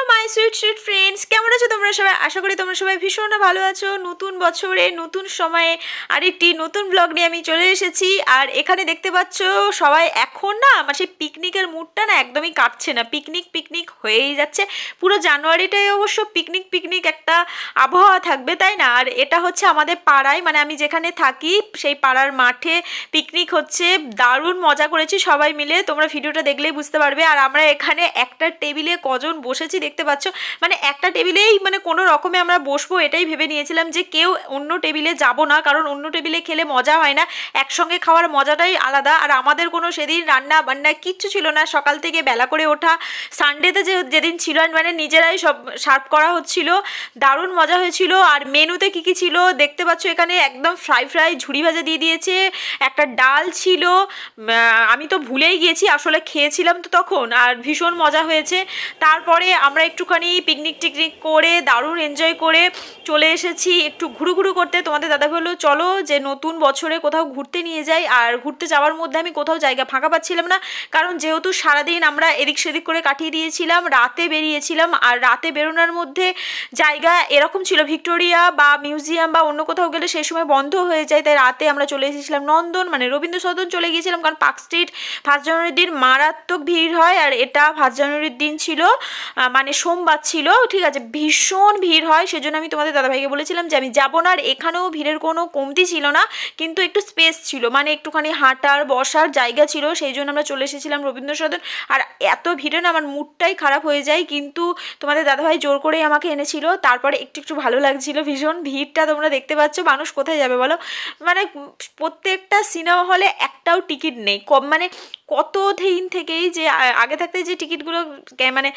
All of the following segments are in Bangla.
মাই সুইট সুইট ফ্রেন্ডস, কেমন আছো তোমরা সবাই? আশা করি তোমরা সবাই ভীষণ ভালো আছো। নতুন বছরে নতুন সময়ে আরেকটি নতুন ব্লগ নিয়ে আমি চলে এসেছি। আর এখানে দেখতে পাচ্ছ সবাই এখন না আমার সেই পিকনিকের মুডটা না একদমই কাটছে না। পিকনিক পিকনিক হয়েই যাচ্ছে। পুরো জানুয়ারিটাই অবশ্য পিকনিক পিকনিক একটা আবহাওয়া থাকবে, তাই না? আর এটা হচ্ছে আমাদের পাড়ায়, মানে আমি যেখানে থাকি সেই পাড়ার মাঠে পিকনিক হচ্ছে। দারুণ মজা করেছি সবাই মিলে, তোমরা ভিডিওটা দেখলেই বুঝতে পারবে। আর আমরা এখানে একটা টেবিলে কজন বসেছি দেখতে পাচ্ছ, মানে একটা টেবিলেই মানে কোনো রকমে আমরা বসবো এটাই ভেবে নিয়েছিলাম যে কেউ অন্য টেবিলে যাব না, কারণ অন্য টেবিলে খেলে মজা হয় না, একসঙ্গে খাওয়ার মজাটাই আলাদা। আর আমাদের কোনো সেদিন রান্না বান্না কিচ্ছু ছিল না, সকাল থেকে বেলা করে ওঠা, সানডেতে যেদিন ছিল মানে নিজেরাই সব সার্ভ করা হচ্ছিল। দারুণ মজা হয়েছিল। আর মেনুতে কী কী ছিল দেখতে পাচ্ছ, এখানে একদম ফ্রাই ঝুড়ি ভাজা দিয়ে দিয়েছে, একটা ডাল ছিল, আমি তো ভুলেই গিয়েছি আসলে খেয়েছিলাম তো তখন, আর ভীষণ মজা হয়েছে। তারপরে আমরা একটুখানি পিকনিক টিকনিক করে দারুণ এনজয় করে চলে এসেছি একটু ঘুরু করতে। তোমাদের দাদা বললো চলো যে নতুন বছরে কোথাও ঘুরতে নিয়ে যাই। আর ঘুরতে যাওয়ার মধ্যে আমি কোথাও জায়গা ফাঁকা পাচ্ছিলাম না, কারণ যেহেতু সারাদিন আমরা এদিক সেদিক করে কাটিয়ে দিয়েছিলাম, রাতে বেরিয়েছিলাম। আর রাতে বেরোনোর মধ্যে জায়গা এরকম ছিল ভিক্টোরিয়া বা মিউজিয়াম বা অন্য কোথাও গেলে সেই সময় বন্ধ হয়ে যায়, তাই রাতে আমরা চলে এসেছিলাম নন্দন, মানে রবীন্দ্র সদন চলে গিয়েছিলাম। কারণ পার্ক স্ট্রিট 1 জানুয়ারির দিন মারাত্মক ভিড় হয়, আর এটা 1 জানুয়ারির দিন ছিল, মানে সোমবার ছিল, ঠিক আছে, ভীষণ ভিড় হয়। সেজন্য আমি তোমাদের দাদাভাইকে বলেছিলাম যে আমি যাবো না। আর এখানেও ভিড়ের কোনো কমতি ছিল না, কিন্তু একটু স্পেস ছিল, মানে একটুখানি হাঁটার বসার জায়গা ছিল, সেই জন্য আমরা চলে এসেছিলাম রবীন্দ্র সদন। আর এত ভিড়ে না আমার মুডটাই খারাপ হয়ে যায়, কিন্তু তোমাদের দাদাভাই জোর করেই আমাকে এনেছিল। তারপরে একটু ভালো লাগছিল ভীষণ। ভিড়টা তোমরা দেখতে পাচ্ছ, মানুষ কোথায় যাবে বলো? মানে প্রত্যেকটা সিনেমা হলে একটাও টিকিট নেই, কম মানে কত দিন থেকেই যে আগে থাকতে যে টিকিটগুলো মানে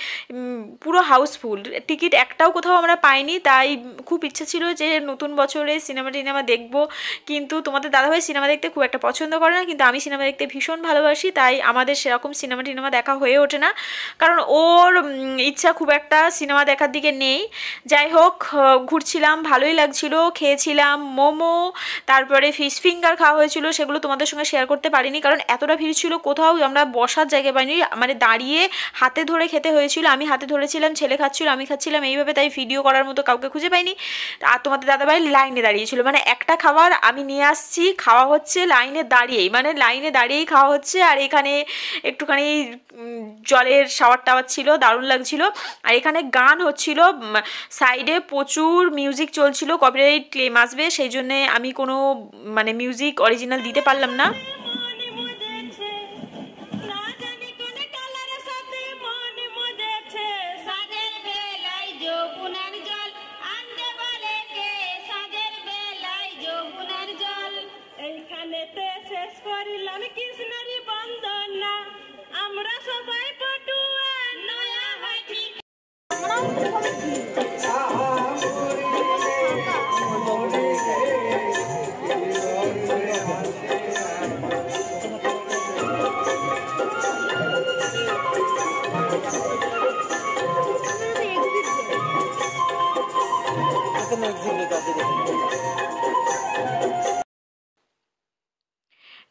পুরো হাউসফুল, টিকিট একটাও কোথাও আমরা পাইনি। তাই খুব ইচ্ছা ছিল যে নতুন বছরে সিনেমা টিনেমা দেখবো, কিন্তু তোমাদের দাদাভাই সিনেমা দেখতে খুব একটা পছন্দ করে না, কিন্তু আমি সিনেমা দেখতে ভীষণ ভালোবাসি, তাই আমাদের সেরকম সিনেমা টিনেমা দেখা হয়ে ওঠে না, কারণ ওর ইচ্ছা খুব একটা সিনেমা দেখার দিকে নেই। যাই হোক, ঘুরছিলাম, ভালোই লাগছিল, খেয়েছিলাম মোমো, তারপরে ফিশ ফিঙ্গার খাওয়া হয়েছিল, সেগুলো তোমাদের সঙ্গে শেয়ার করতে পারিনি কারণ এতটা ভিড় ছিল, কোথাও আমরা বসার জায়গা পাইনি, মানে দাঁড়িয়ে হাতে ধরে খেতে হয়েছিল। আমি হাতে ধরেছিলাম, ছেলে খাচ্ছিল, আমি খাচ্ছিলাম এইভাবে, তাই ভিডিও করার মতো কাউকে খুঁজে পাইনি। আর তোমাদের দাদাভাই লাইনে দাঁড়িয়েছিল, মানে একটা খাবার আমি নিয়ে আসছি, খাওয়া হচ্ছে লাইনে দাঁড়িয়েই, মানে লাইনে দাঁড়িয়েই খাওয়া হচ্ছে। আর এখানে একটুখানি জলের শাওয়ার টাওয়ার ছিল, দারুণ লাগছিল। আর এখানে গান হচ্ছিল, সাইডে প্রচুর মিউজিক চলছিল, কপিরাইট ক্লেম আসবে, সেই জন্যে আমি কোনো মানে মিউজিক অরিজিনাল দিতে পারলাম না।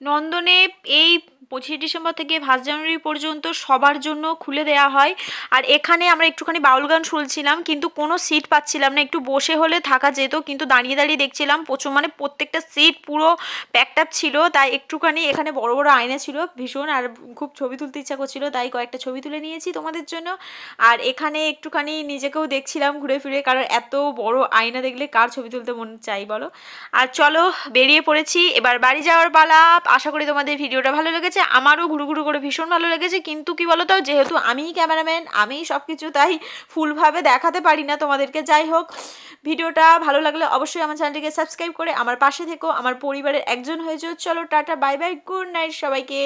নন্দনে এই 25 ডিসেম্বর থেকে 1 জানুয়ারি পর্যন্ত সবার জন্য খুলে দেওয়া হয়। আর এখানে আমরা একটুখানি বাউল গান শুনছিলাম, কিন্তু কোনো সিট পাচ্ছিলাম না, একটু বসে হলে থাকা যেত, কিন্তু দাঁড়িয়ে দাঁড়িয়ে দেখছিলাম প্রচুর, মানে প্রত্যেকটা সিট পুরো প্যাকড ছিল। তাই একটুখানি এখানে বড় বড় আয়না ছিল ভীষণ, আর খুব ছবি তুলতে ইচ্ছা করছিল, তাই কয়েকটা ছবি তুলে নিয়েছি তোমাদের জন্য। আর এখানে একটুখানি নিজেকেও দেখছিলাম ঘুরে ফিরে, কারণ এত বড় আয়না দেখলে কার ছবি তুলতে মন চাই বলো। আর চলো বেরিয়ে পড়েছি, এবার বাড়ি যাওয়ার পালা। আশা করি তোমাদের ভিডিওটা ভালো লেগেছে, আমারও ঘুরু করে ভীষণ ভালো লেগেছে, কিন্তু কি বলো তো, যেহেতু আমিই ক্যামেরাম্যান, আমিই সব কিছু, তাই ফুলভাবে দেখাতে পারি না তোমাদেরকে। যাই হোক, ভিডিওটা ভালো লাগলে অবশ্যই আমার চ্যানেলটিকে সাবস্ক্রাইব করে আমার পাশে থেকো, আমার পরিবারের একজন হয়ে যাও। চলো tata, bye bye, good night সবাইকে।